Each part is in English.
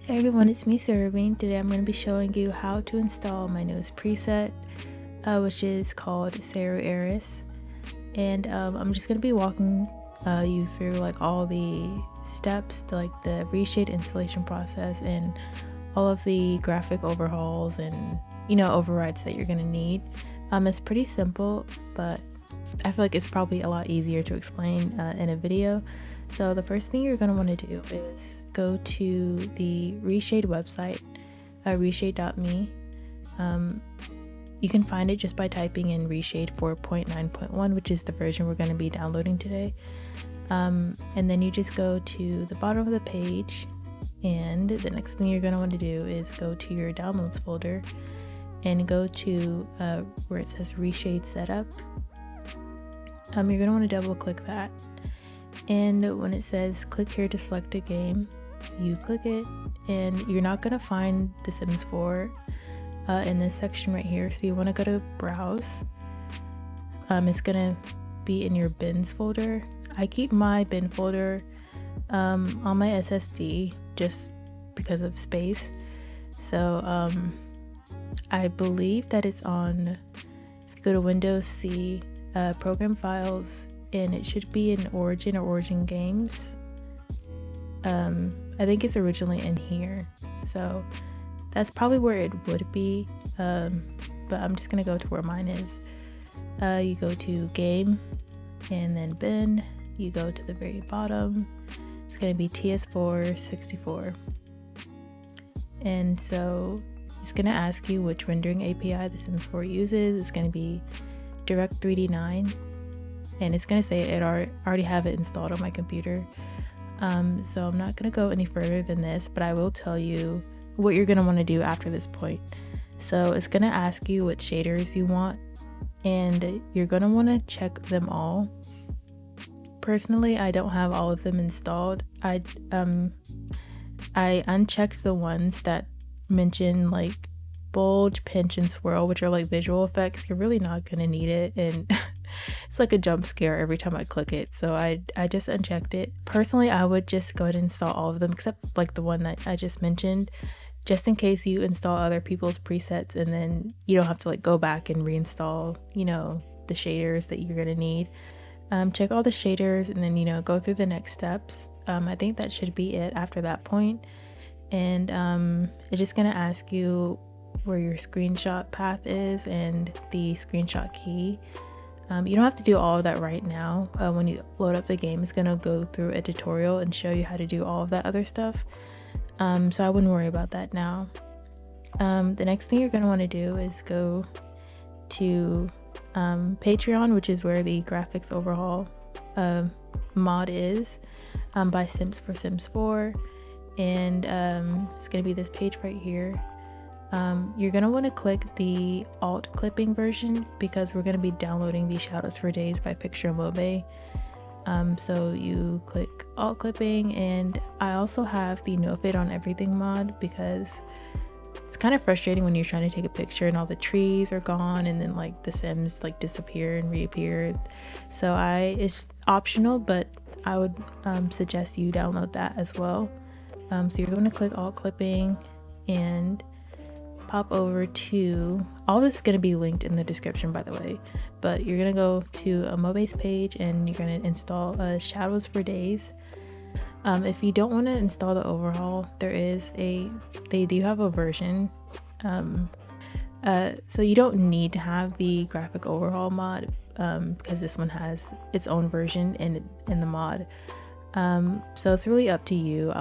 Hey everyone, it's me Serene. Today I'm going to be showing you how to install my newest preset, which is called eris. And I'm just going to be walking you through like all the steps, like the reshade installation process and all of the graphic overhauls and overrides that you're going to need. It's pretty simple, but I feel like it's probably a lot easier to explain in a video. So the first thing you're going to want to do is go to the Reshade website, reshade.me. You can find it just by typing in v4.9.1, which is the version we're going to be downloading today. And then you just go to the bottom of the page, and the next thing you're going to want to do is go to your downloads folder and go to where it says Reshade Setup. You're going to want to double click that, and when it says click here to select a game, you click it, and you're not going to find The Sims 4 in this section right here, so you want to go to browse. It's going to be in your bins folder. I keep my bin folder on my SSD just because of space, so I believe that it's on, if you go to Windows C, program files, and it should be in Origin or Origin Games. I think it's originally in here, so that's probably where it would be, but I'm just gonna go to where mine is. You go to Game and then Bin, you go to the very bottom, it's gonna be TS464, and so it's gonna ask you which rendering API The Sims 4 uses. It's gonna be Direct 3D9, and it's gonna say it already have it installed on my computer. So I'm not gonna go any further than this, but I will tell you what you're gonna want to do after this point. So it's gonna ask you what shaders you want, and you're gonna want to check them all. Personally, I don't have all of them installed. I unchecked the ones that mention like bulge, pinch, and swirl, which are like visual effects. You're really not gonna need it, and it's like a jump scare every time I click it, so I just unchecked it. Personally, I would just go ahead and install all of them except like the one that I just mentioned, just in case you install other people's presets and then you don't have to like go back and reinstall the shaders that you're gonna need. Check all the shaders and then go through the next steps. I think that should be it after that point, and it's just gonna ask you where your screenshot path is and the screenshot key. You don't have to do all of that right now. When you load up the game, it's gonna go through a tutorial and show you how to do all of that other stuff, so I wouldn't worry about that now. The next thing you're gonna want to do is go to Patreon, which is where the graphics overhaul mod is, by Sims for Sims 4, and it's gonna be this page right here. You're going to want to click the alt clipping version because we're going to be downloading these Shadows for Days by pictureamoebae. So you click alt clipping, and I also have the no fade on everything mod because it's kind of frustrating when you're trying to take a picture and all the trees are gone and then like the Sims like disappear and reappear. So it's optional, but I would suggest you download that as well. So you're going to click alt clipping and pop over to, all this is going to be linked in the description by the way, but you're going to go to Amoebae's page and you're going to install Shadows for Days. If you don't want to install the overhaul, they do have a version, so you don't need to have the graphic overhaul mod, because this one has its own version in the mod, so it's really up to you.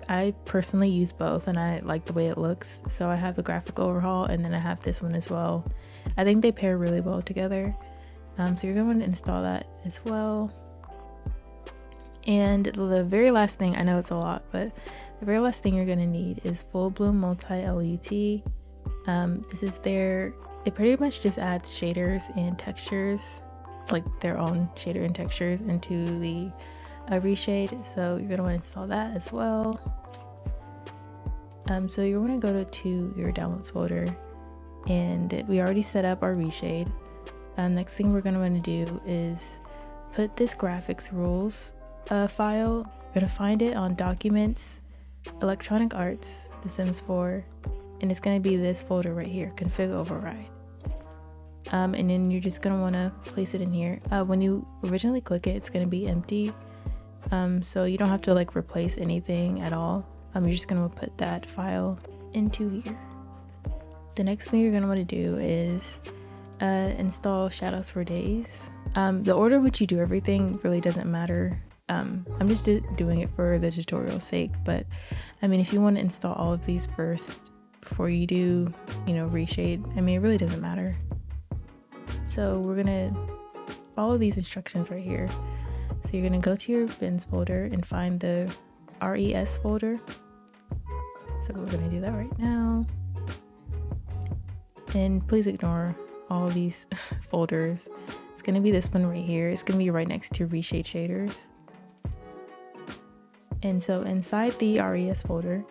I personally use both and I like the way it looks, so I have the graphic overhaul and then I have this one as well. I think they pair really well together, so you're going to want to install that as well. And the very last thing, I know it's a lot, but the very last thing you're going to need is Fullbloom Multilut. This is it pretty much just adds shaders and textures, like their own shader and textures into the reshade, so you're going to want to install that as well. So you're going to go to your downloads folder, and we already set up our reshade. Next thing we're going to want to do is put this graphics rules file. You're going to find it on documents, Electronic Arts, The Sims 4, and it's going to be this folder right here, config override. And then you're just going to want to place it in here. When you originally click it, it's going to be empty, so you don't have to like replace anything at all. You're just going to put that file into here. The next thing you're going to want to do is install Shadows for Days. The order in which you do everything really doesn't matter. I'm just doing it for the tutorial's sake, but I mean, if you want to install all of these first before you do, you know, reshade, I mean, it really doesn't matter. So we're gonna follow these instructions right here. So you're gonna go to your bins folder and find the res folder. So we're gonna do that right now. And please ignore all these folders. It's gonna be this one right here. It's gonna be right next to reshade-shaders. And so inside the res folder,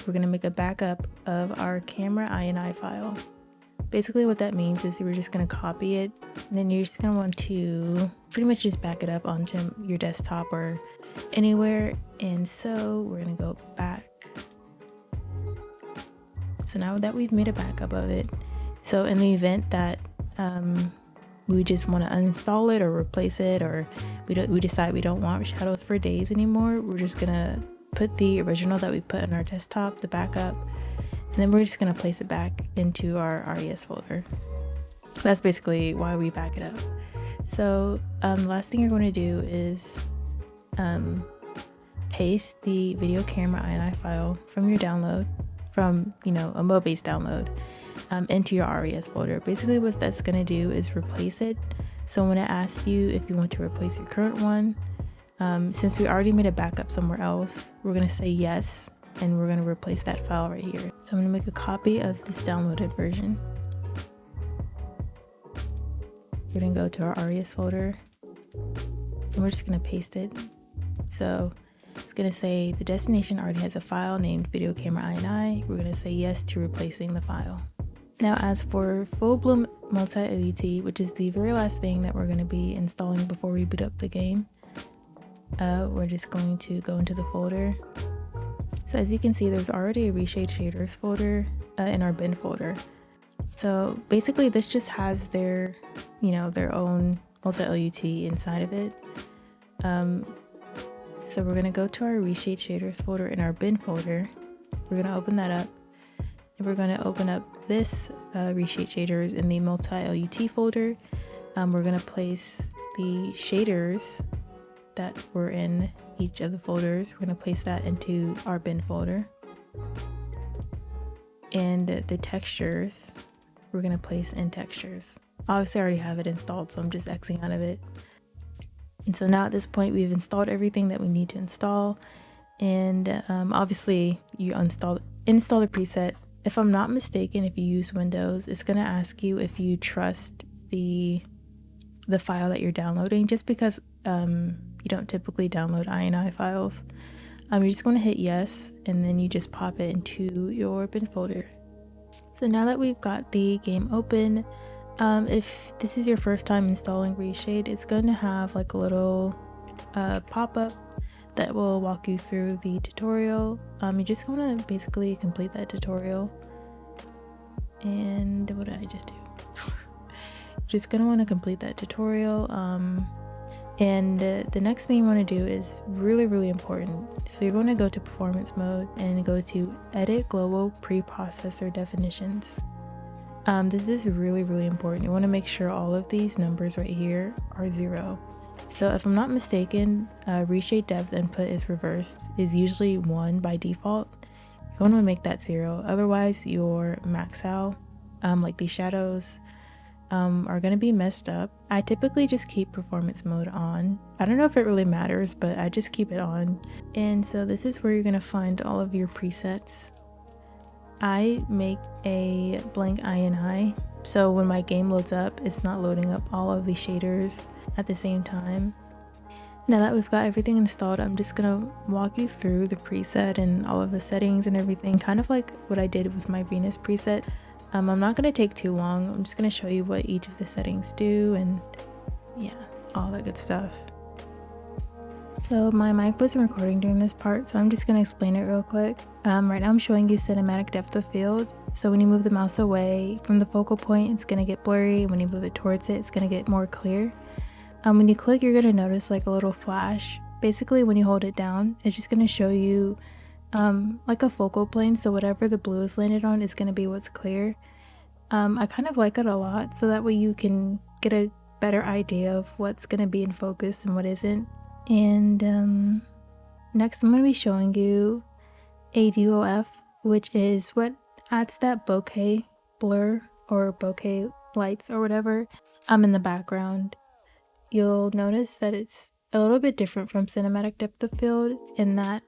we're gonna make a backup of our camera.ini file. Basically what that means is we're just gonna copy it, and then you're just gonna want to pretty much just back it up onto your desktop or anywhere. And so we're gonna go back. So now that we've made a backup of it, so in the event that we just want to uninstall it or replace it, or we decide we don't want Shadows for Days anymore, we're just gonna put the original that we put on our desktop, the backup, and then we're just gonna place it back into our res folder. That's basically why we back it up. So the last thing you're going to do is paste the VideoCamera.ini file from your download, from, you know, amoebae's download, into your res folder. Basically what that's going to do is replace it. So when it asks you if you want to replace your current one, since we already made a backup somewhere else, we're going to say yes, and we're going to replace that file right here. So I'm going to make a copy of this downloaded version. We're going to go to our res folder, and we're just going to paste it. So it's going to say the destination already has a file named VideoCamera.ini. We're going to say yes to replacing the file. Now, as for Fullbloom Multilut, which is the very last thing that we're going to be installing before we boot up the game, we're just going to go into the folder. So as you can see, there's already a reshade-shaders folder in our bin folder. So basically this just has their, you know, their own Multilut inside of it. So we're going to go to our reshade-shaders folder in our bin folder. We're going to open that up, and we're going to open up this reshade-shaders in the Multilut folder. We're going to place the shaders that were in each of the folders. We're going to place that into our bin folder. And the textures, we're going to place in textures. Obviously I already have it installed, so I'm just Xing out of it. And so now at this point, we've installed everything that we need to install. And obviously you install the preset. If I'm not mistaken, if you use Windows, it's going to ask you if you trust the file that you're downloading, just because you don't typically download ini files. You're just going to hit yes, and then you just pop it into your bin folder. So now that we've got the game open, if this is your first time installing Reshade, it's going to have like a little pop-up that will walk you through the tutorial. You just want to basically complete that tutorial. And what did I just do? Just gonna want to complete that tutorial. And the next thing you want to do is really important. So you're going to go to performance mode and go to edit global preprocessor definitions. This is really important. You want to make sure all of these numbers right here are 0. So if I'm not mistaken, reshade depth input is reversed, is usually 1 by default. You're going to make that 0. Otherwise your mxao, like these shadows, are going to be messed up. I typically just keep performance mode on. I don't know if it really matters, but I just keep it on. And so this is where you're going to find all of your presets. I make a blank ini, so when my game loads up, it's not loading up all of the shaders at the same time. Now that we've got everything installed, I'm just gonna walk you through the preset and all of the settings and everything, kind of like what I did with my Venus preset. I'm not gonna take too long. I'm just gonna show you what each of the settings do and yeah, all that good stuff. So my mic wasn't recording during this part, so I'm just going to explain it real quick. Right now I'm showing you cinematic depth of field. So when you move the mouse away from the focal point, it's going to get blurry. When you move it towards it, it's going to get more clear. When you click, you're going to notice like a little flash. Basically, when you hold it down, it's just going to show you like a focal plane. So whatever the blue is landed on is going to be what's clear. I kind of like it a lot, so that way you can get a better idea of what's going to be in focus and what isn't. And next I'm going to be showing you ADOF, which is what adds that bokeh blur or bokeh lights or whatever in the background. You'll notice that it's a little bit different from cinematic depth of field in that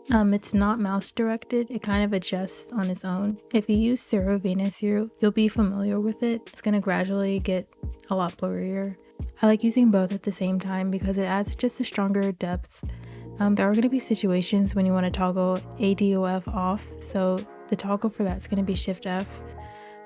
it's not mouse directed. It kind of adjusts on its own. If you use Zero Venus, you'll be familiar with it. It's going to gradually get a lot blurrier. I like using both at the same time because it adds just a stronger depth. There are going to be situations when you want to toggle ADOF off, so the toggle for that is going to be Shift F.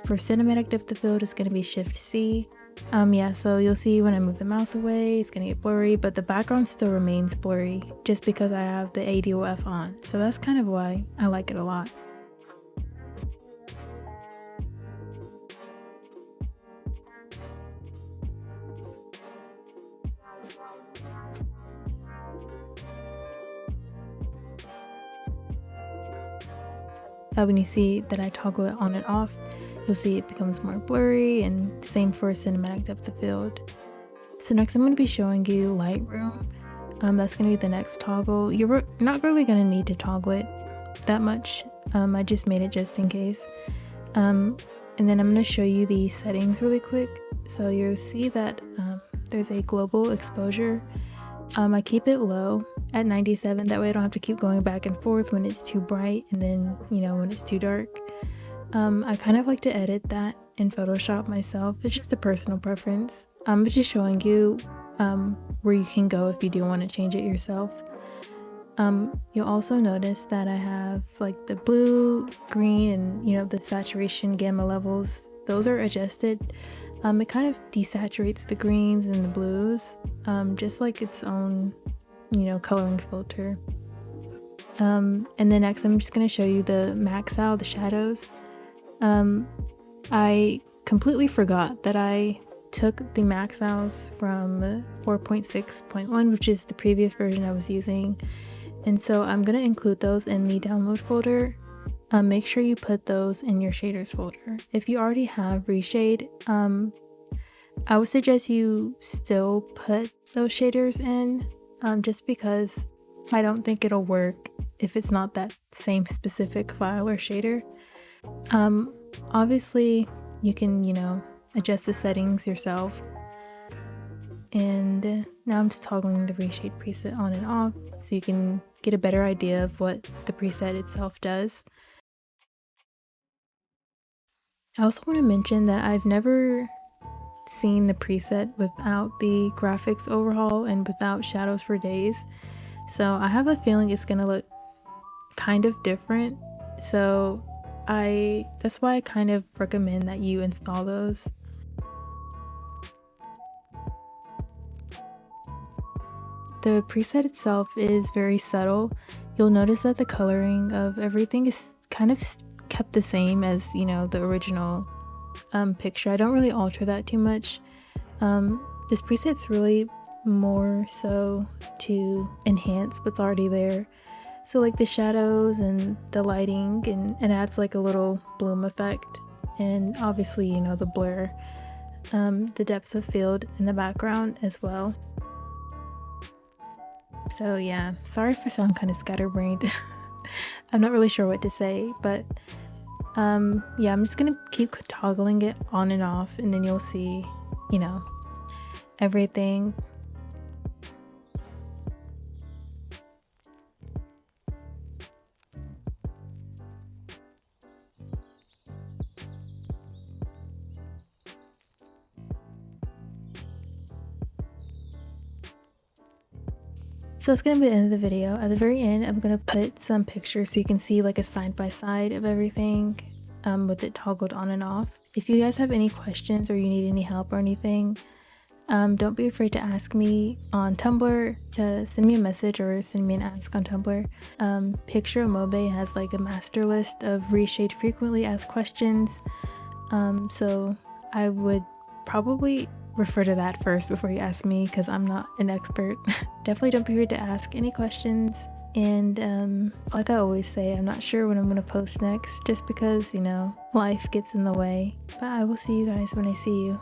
For cinematic depth of field, it's going to be Shift C. Yeah, so you'll see when I move the mouse away, it's gonna get blurry, but the background still remains blurry just because I have the ADOF on. So that's kind of why I like it a lot. When you see that I toggle it on and off, you'll see it becomes more blurry, and same for cinematic depth of field. So next I'm going to be showing you Lightroom. That's going to be the next toggle. You're not really going to need to toggle it that much. I just made it just in case. And then I'm going to show you the settings really quick. So you'll see that there's a global exposure. I keep it low at 97, that way I don't have to keep going back and forth when it's too bright and then, you know, when it's too dark. I kind of like to edit that in Photoshop myself. It's just a personal preference. I'm just showing you where you can go if you do want to change it yourself. You'll also notice that I have like the blue, green, and you know, the saturation gamma levels. Those are adjusted. It kind of desaturates the greens and the blues, just like its own, you know, coloring filter. And then next I'm just going to show you the mxao, the shadows. I completely forgot that I took the mxaos from 4.6.1, which is the previous version I was using, and so I'm going to include those in the download folder. Make sure you put those in your shaders folder. If you already have reshade, I would suggest you still put those shaders in, just because I don't think it'll work if it's not that same specific file or shader. Obviously you can, you know, adjust the settings yourself. And now I'm just toggling the reshade preset on and off so you can get a better idea of what the preset itself does. I also want to mention that I've never seen the preset without the graphics overhaul and without shadows for days, so I have a feeling it's gonna look kind of different. So that's why I kind of recommend that you install those. The preset itself is very subtle. You'll notice that the coloring of everything is kind of kept the same as, you know, the original picture. I don't really alter that too much. This preset's really more so to enhance what's already there. So like the shadows and the lighting, and it adds like a little bloom effect, and obviously, you know, the blur, the depth of field in the background as well. So yeah, sorry if I sound kind of scatterbrained. I'm not really sure what to say, but yeah, I'm just gonna keep toggling it on and off, and then you'll see, you know, everything. So that's gonna be the end of the video. At the very end, I'm gonna put some pictures so you can see like a side-by-side of everything, with it toggled on and off. If you guys have any questions or you need any help or anything, Don't be afraid to ask me on Tumblr, to send me a message or send me an ask on Tumblr. Pictureamoebae has like a master list of reshade frequently asked questions. So I would probably refer to that first before you ask me, because I'm not an expert. Definitely don't be afraid to ask any questions. And like I always say, I'm not sure when I'm gonna post next, just because, you know, life gets in the way. But I will see you guys when I see you.